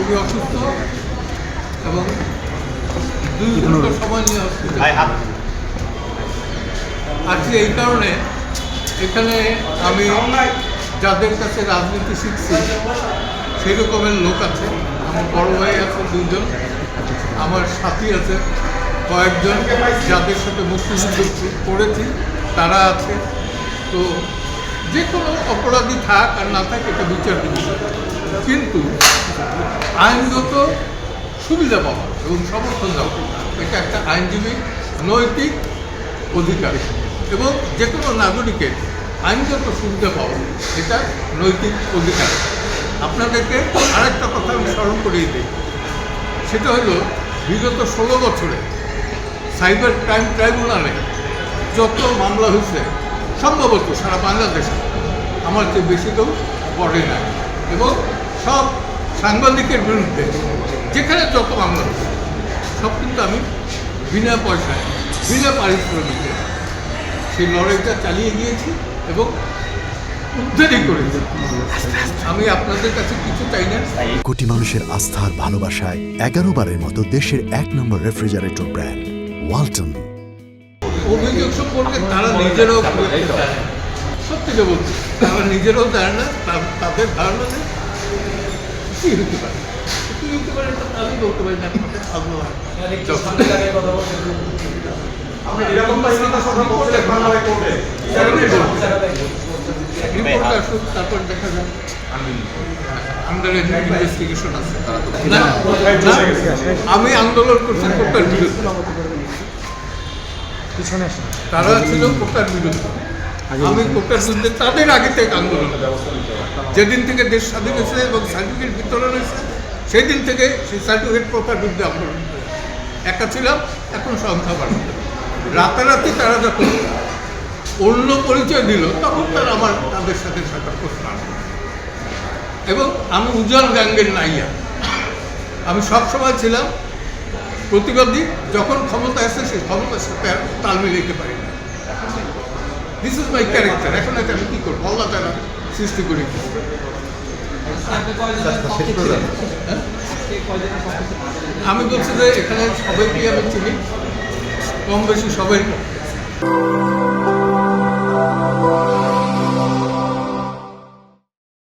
খুবই অসুস্থ এবং 2 ঘন্টা সময় নিয়ে আজকে এই কারণে এখানে আমি যাদের কাছে রাজনীতি শিখছি সেই রকমের লোক আছে। আমার বড় ভাই আছে 2 জন, আমার সাথী আছে কয়েকজন, যাদের সাথে মুক্তিযুদ্ধ করেছি তারা আছে। তো যে কোনো অপরাধী থাক আর না থাক এটা বিচার দিচ্ছে, কিন্তু আইনগত সুবিধা পাওয়া এবং সমর্থন দেওয়া এটা একটা আইনজীবী নৈতিক অধিকার, এবং যে কোনো নাগরিকের আইনগত সুবিধা পাওয়া এটা নৈতিক অধিকার। আপনাদেরকে আরেকটা কথা আমি স্মরণ করিয়ে দিই, সেটা হলো বিগত 16 বছরে সাইবার ক্রাইম ট্রাইব্যুনালে যত মামলা হয়েছে সম্ভবত সারা বাংলাদেশে আমার চেয়ে বেশি কেউ পড়ে না, এবং সব সাংবাদিকের বিরুদ্ধে যেখানে যত মামলা হয়েছে সব কিন্তু আমি বিনা পয়সায় বিনা পারিশ্রমিকে সেই লড়াইটা চালিয়ে গিয়েছি এবং উদ্ধারই করেছি। আমি আপনাদের কাছে কিছু চাই না। কোটি মানুষের আস্থার ভালোবাসায় 11 বারের মতো দেশের 1 নম্বর রেফ্রিজারেটর ব্র্যান্ড ওয়ালটন। অভিযোগ সম্পর্কে তারা নিজেরাও সত্যিটা বলছে, তারা নিজেরাও জানে না, তাদের ধারণা নেই কী হতে পারে, কী হতে পারে এটা আমি বলতে পারি না। তারপর দেখা যায় আন্ডার ইনভেস্টিগেশন আছে। আমি আন্দোলন করছি কোটার বিরুদ্ধে, তারা ছিল কোটার বিরুদ্ধে, আমি কোটার বিরুদ্ধে তাদের আগে থেকে আন্দোলন। যেদিন থেকে দেশ স্বাধীন হয়েছে এবং সার্টিফিকেট বিতরণ হয়েছে সেই দিন থেকে সেই সার্টিফিকেট কোটার বিরুদ্ধে আন্দোলন একা ছিলাম, এখন সংখ্যা বাড়বে। রাতারাতি তারা যখন অন্য পরিচয় দিল তখন তারা তাদের সাথে সাক্ষাৎ প্রশ্ন আসবে, এবং আমি উজ্জ্বল গ্যাঙ্গের নাইয়া। আমি সবসময় ছিলাম প্রতিবাদী, যখন ক্ষমতা আসে সেই ক্ষমতার সাথে তাল মিলাইতে পারি না। This is my character. এখন এটা আমি কী করবো, আল্লাহ তাআলা সৃষ্টি করি। আমি বলছি যে এখানে সবাইকেই আমি চিনি, কম বেশি সবাই।